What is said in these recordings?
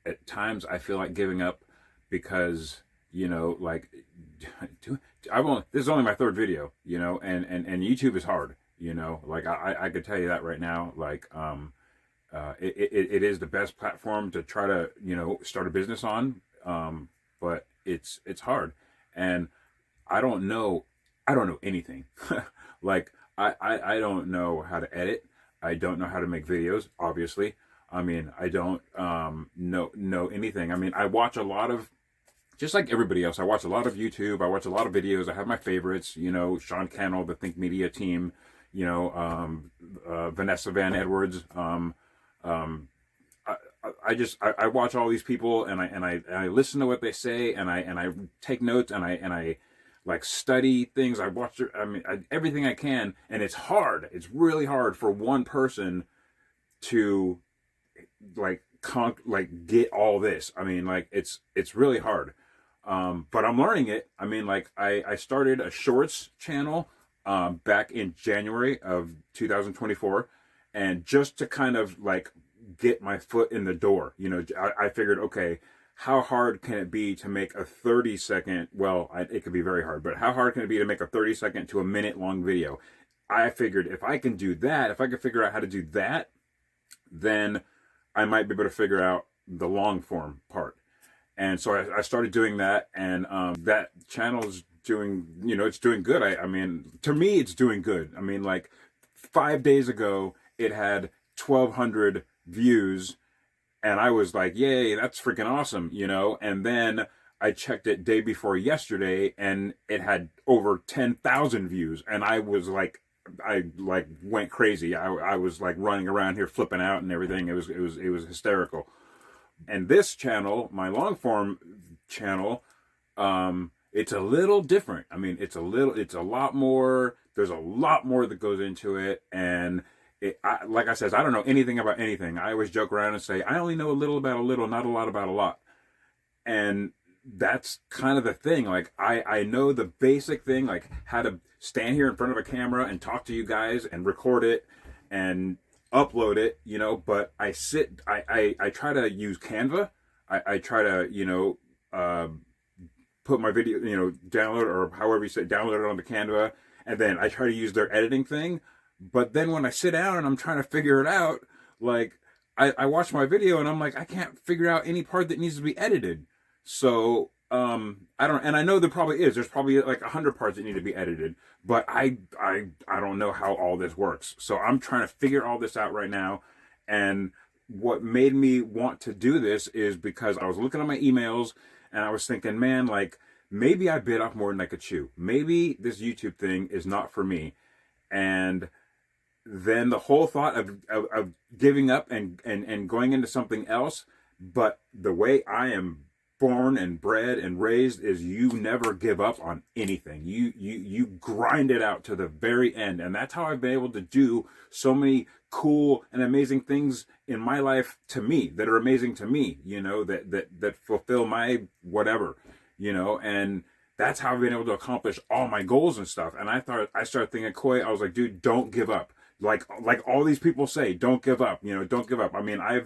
At times I feel like giving up because, like, this is only my third video, and YouTube is hard, like I could tell you that right now. Like, it is the best platform to try to, start a business on. But it's hard. And I don't know, I don't know anything. Like, I don't know how to edit. I don't know how to make videos, obviously. I mean, I don't know anything. I mean, I watch a lot of, just like everybody else, I watch a lot of YouTube. I watch a lot of videos. I have my favorites, Sean Cannell, the Think Media team, Vanessa Van Edwards. Um, I watch all these people, and I listen to what they say, and I take notes, and I like study things. I watch, everything I can, and it's hard. It's really hard for one person to like get all this. I mean, like, it's really hard. But I'm learning it. I mean, like, I started a shorts channel back in January of 2024, and just to kind of like get my foot in the door. I figured, okay, how hard can it be to make a 30-second, well, it could be very hard, but how hard can it be to make a 30-second to a minute long video? I figured if I can do that, if I can figure out how to do that, then I might be able to figure out the long form part. And so I started doing that, and that channel's doing, it's doing good. I mean, to me, it's doing good. I mean, like, 5 days ago, it had 1,200 views, and I was like, yay, that's freaking awesome, and then I checked it day before yesterday, and it had over 10,000 views, and I was like, I went crazy. I was like running around here flipping out and everything. It was hysterical. And this channel, my long form channel, it's a little different. I mean, it's a lot more, there's a lot more that goes into it. And like I said, I don't know anything about anything. I always joke around and say, I only know a little about a little, not a lot about a lot. And that's kind of the thing. Like, I know the basic thing, like how to stand here in front of a camera and talk to you guys and record it and upload it, but I try to use Canva. I try to, put my video, download, or however you say, download it onto Canva. And then I try to use their editing thing. But then when I sit down and I'm trying to figure it out, like, I watch my video and I'm like, I can't figure out any part that needs to be edited. So, I don't, and I know there probably is. There's probably like 100 parts that need to be edited, but I don't know how all this works. So I'm trying to figure all this out right now. And what made me want to do this is because I was looking at my emails and I was thinking, man, like, maybe I bit off more than I could chew. Maybe this YouTube thing is not for me. And then the whole thought of giving up and going into something else. But the way I am born and bred and raised is you never give up on anything. You grind it out to the very end. And that's how I've been able to do so many cool and amazing things in my life, to me, that are amazing to me, that fulfill my whatever, and that's how I've been able to accomplish all my goals and stuff. And I started thinking, Coy, I was like, dude, don't give up. Like all these people say, don't give up, don't give up. I mean, I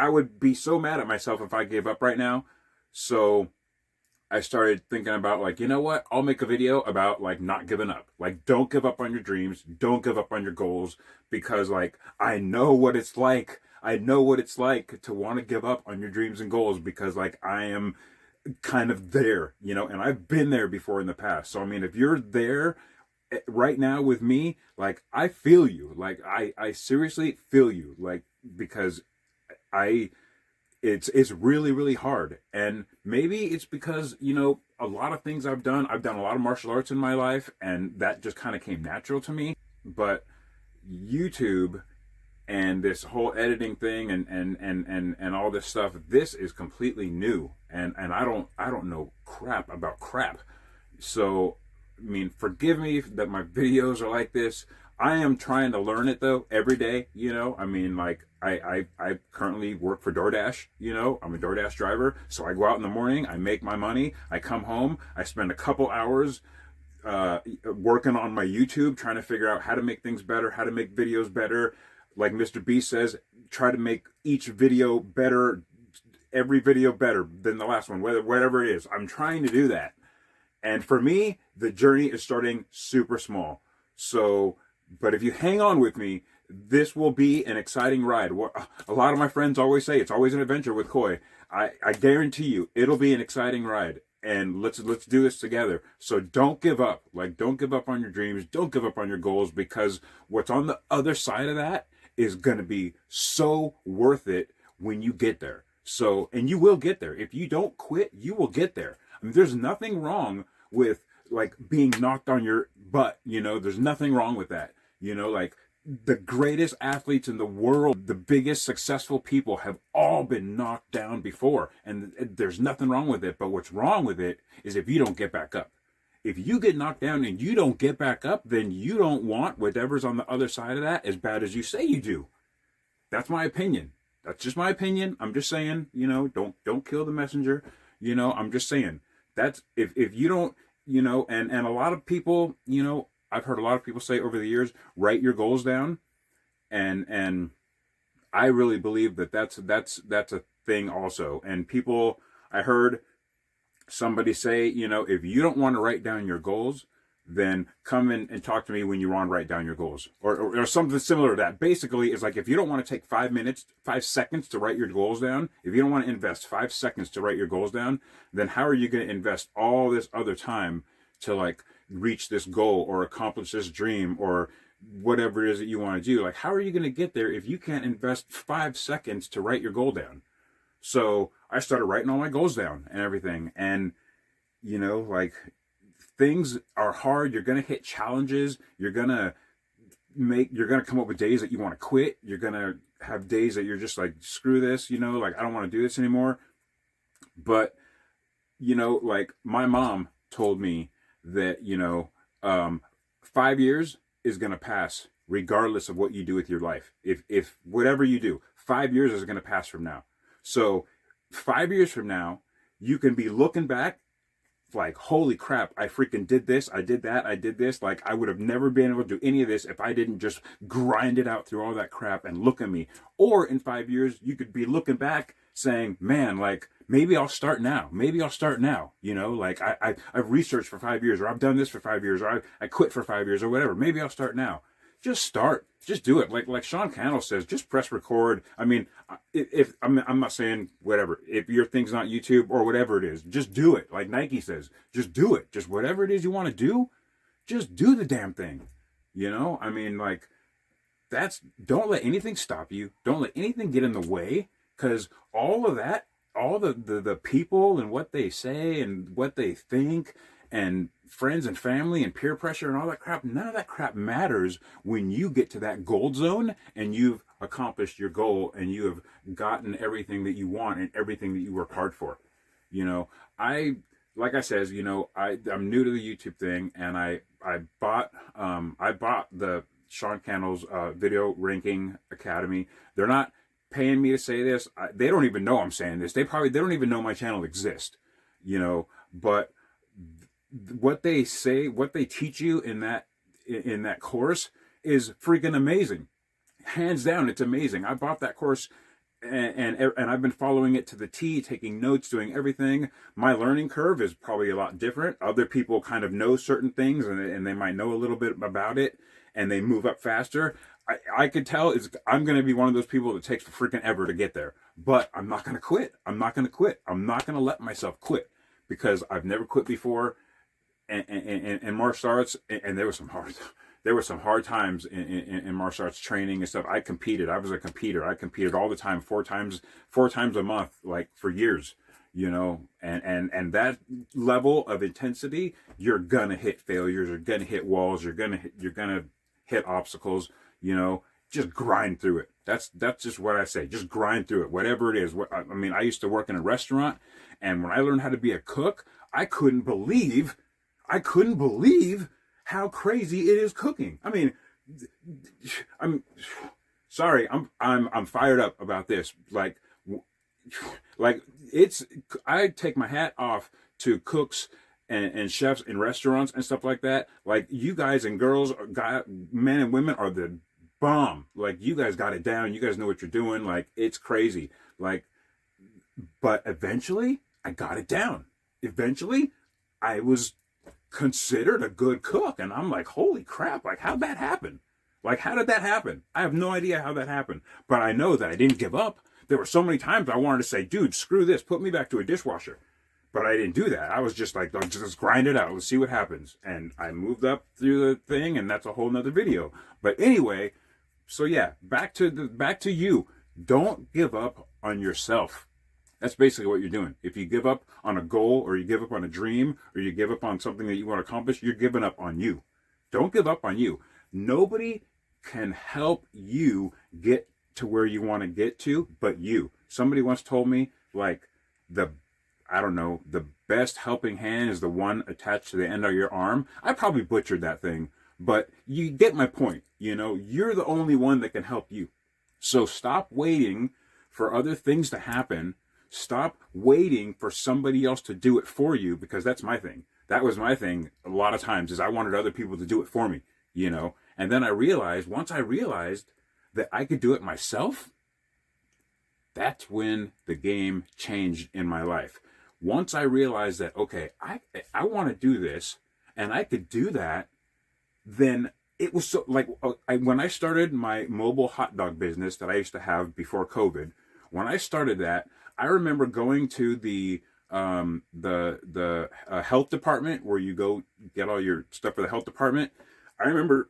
would be so mad at myself if I gave up right now. So I started thinking about, like, you know what? I'll make a video about, like, not giving up. Like, don't give up on your dreams. Don't give up on your goals, because, like, I know what it's like. I know what it's like to want to give up on your dreams and goals, because, like, I am kind of there, and I've been there before in the past. So, I mean, if you're there right now with me, like, I feel you. Like, I seriously feel you. Like, because it's really, really hard. And maybe it's because, a lot of things I've done a lot of martial arts in my life, and that just kind of came natural to me. But YouTube and this whole editing thing and all this stuff, this is completely new. And I don't know crap about crap. So, I mean, forgive me that my videos are like this. I am trying to learn it, though, every day, I mean, like, I currently work for DoorDash, I'm a DoorDash driver. So I go out in the morning, I make my money, I come home, I spend a couple hours working on my YouTube, trying to figure out how to make things better, how to make videos better. Like Mr. Beast says, try to make each video better, every video better than the last one, whatever it is. I'm trying to do that. And for me, the journey is starting super small. So, but if you hang on with me, this will be an exciting ride. A lot of my friends always say it's always an adventure with Koi. I guarantee you it'll be an exciting ride. And let's do this together. So don't give up. Like, don't give up on your dreams. Don't give up on your goals, because what's on the other side of that is going to be so worth it when you get there. So, and you will get there. If you don't quit, you will get there. I mean, there's nothing wrong with like being knocked on your butt. You know, there's nothing wrong with that. You know, like the greatest athletes in the world, the biggest successful people have all been knocked down before, and there's nothing wrong with it. But what's wrong with it is if you don't get back up. If you get knocked down and you don't get back up, then you don't want whatever's on the other side of that as bad as you say you do. That's my opinion. That's just my opinion. I'm just saying, you know, don't kill the messenger. You know, I'm just saying that's if you don't, you know, and a lot of people, you know, I've heard a lot of people say over the years, write your goals down. And I really believe that that's a thing also. And people, I heard somebody say, you know, if you don't want to write down your goals, then come in and talk to me when you want to write down your goals, or something similar to that. Basically, it's like, if you don't want to take 5 seconds to write your goals down, if you don't want to invest 5 seconds to write your goals down, then how are you going to invest all this other time to like reach this goal or accomplish this dream or whatever it is that you want to do? Like, how are you going to get there if you can't invest 5 seconds to write your goal down? So I started writing all my goals down and everything. And, you know, like, things are hard. You're going to hit challenges. You're going to come up with days that you want to quit. You're going to have days that you're just like, screw this, you know, like, I don't want to do this anymore. But, you know, like, my mom told me that, you know, 5 years is going to pass regardless of what you do with your life. If whatever you do, 5 years is going to pass from now. So 5 years from now, you can be looking back like, holy crap, I freaking did this, I did that, I did this. Like, I would have never been able to do any of this if I didn't just grind it out through all that crap, and look at me. Or in 5 years, you could be looking back saying, man, like, maybe I'll start now. Maybe I'll start now. You know, like, I've researched for 5 years, or I've done this for 5 years, or I quit for 5 years, or whatever. Maybe I'll start now. Just start. Just do it. Like Sean Cannell says, just press record. I mean, if I'm not saying whatever, if your thing's not YouTube or whatever it is, just do it. Like Nike says, just do it. Just whatever it is you want to do, just do the damn thing. You know, I mean, like, don't let anything stop you. Don't let anything get in the way, because all of that, all the people and what they say and what they think, and friends and family and peer pressure and all that crap, none of that crap matters when you get to that gold zone and you've accomplished your goal and you have gotten everything that you want and everything that you work hard for. You know, like I says, you know, I'm new to the YouTube thing, and I bought the Sean Cannell's Video Ranking Academy. They're not paying me to say this. They don't even know I'm saying this. They don't even know my channel exists, you know, but what they say, what they teach you in that course is freaking amazing. Hands down, it's amazing. I bought that course and I've been following it to the T, taking notes, doing everything. My learning curve is probably a lot different. Other people kind of know certain things and they might know a little bit about it and they move up faster. I could tell I'm going to be one of those people that takes freaking ever to get there, but I'm not going to quit. I'm not going to quit. I'm not going to let myself quit, because I've never quit before. And martial arts, and there were some hard times in martial arts training and stuff. I competed. I was a competitor. I competed all the time, four times a month, like for years, you know, and that level of intensity, you're gonna hit failures, you're gonna hit walls, you're gonna hit obstacles, you know. Just grind through it. That's just what I say. Just grind through it, whatever it is. I mean, I used to work in a restaurant, and when I learned how to be a cook, I couldn't believe how crazy it is cooking. I mean, I'm sorry, I'm fired up about this. Like I take my hat off to cooks and chefs in restaurants and stuff like that. Like, you guys and girls, men and women are the bomb. Like, you guys got it down. You guys know what you're doing. Like, it's crazy. Like, but eventually I got it down. Eventually I was considered a good cook. And I'm like, holy crap, like, how'd that happen? Like, how did that happen? I have no idea how that happened. But I know that I didn't give up. There were so many times I wanted to say, dude, screw this, put me back to a dishwasher. But I didn't do that. I was just like, just grind it out. Let's see what happens. And I moved up through the thing, and that's a whole nother video. But anyway, so yeah, back to you. Don't give up on yourself. That's basically what you're doing. If you give up on a goal, or you give up on a dream, or you give up on something that you want to accomplish, you're giving up on you. Don't give up on you. Nobody can help you get to where you want to get to but you. Somebody once told me, like, the best helping hand is the one attached to the end of your arm. I probably butchered that thing, but you get my point. You know, you're the only one that can help you. So stop waiting for other things to happen. Stop waiting for somebody else to do it for you, because that's my thing. That was my thing a lot of times, is I wanted other people to do it for me, you know. And then once I realized that I could do it myself, that's when the game changed in my life. Once I realized that, okay, I want to do this, and I could do that, then it was so, like, when I started my mobile hot dog business that I used to have before COVID, when I started that, I remember going to the health department, where you go get all your stuff for the health department. I remember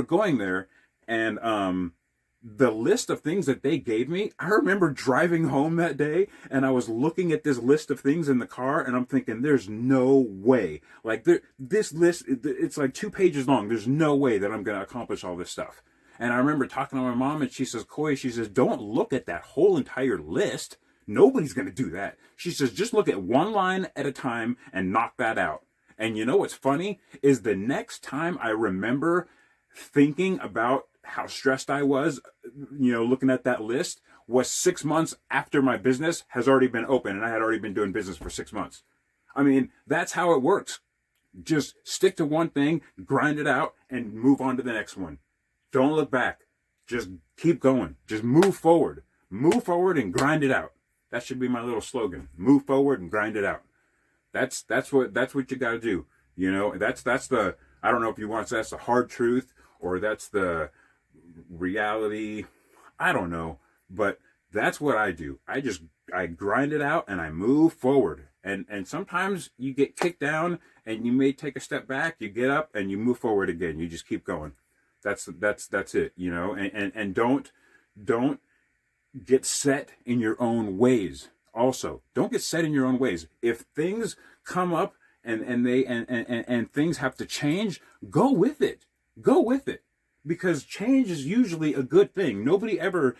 going there, and the list of things that they gave me, I remember driving home that day, and I was looking at this list of things in the car, and I'm thinking, there's no way. Like, this list, it's like 2 pages long. There's no way that I'm going to accomplish all this stuff. And I remember talking to my mom, and she says, Coy, she says, don't look at that whole entire list. Nobody's going to do that. She says, just look at one line at a time and knock that out. And you know what's funny is, the next time I remember thinking about how stressed I was, you know, looking at that list, was 6 months after my business has already been open, and I had already been doing business for 6 months. I mean, that's how it works. Just stick to one thing, grind it out, and move on to the next one. Don't look back. Just keep going. Just move forward. Move forward and grind it out. That should be my little slogan. Move forward and grind it out. That's what you got to do. You know, that's the, I don't know if you want to say that's the hard truth, or that's the reality. I don't know, but that's what I do. I grind it out, and I move forward. And sometimes you get kicked down, and you may take a step back, you get up, and you move forward again. You just keep going. That's it, you know. And don't get set in your own ways. Also, don't get set in your own ways. If things come up and things have to change, go with it. Go with it. Because change is usually a good thing. Nobody ever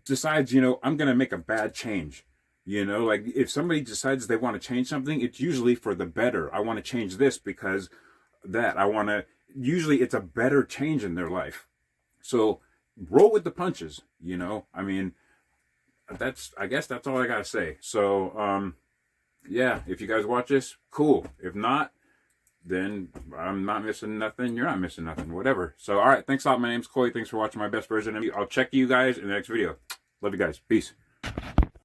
decides, you know, I'm going to make a bad change. You know, like, if somebody decides they want to change something, it's usually for the better. I want to change this because that. Usually it's a better change in their life. So roll with the punches, you know. I mean, I guess that's all I got to say. So, yeah, if you guys watch this, cool. If not, then I'm not missing nothing. You're not missing nothing. Whatever. So, all right. Thanks a lot. My name's Coy. Thanks for watching my best version of me. I'll check you guys in the next video. Love you guys. Peace.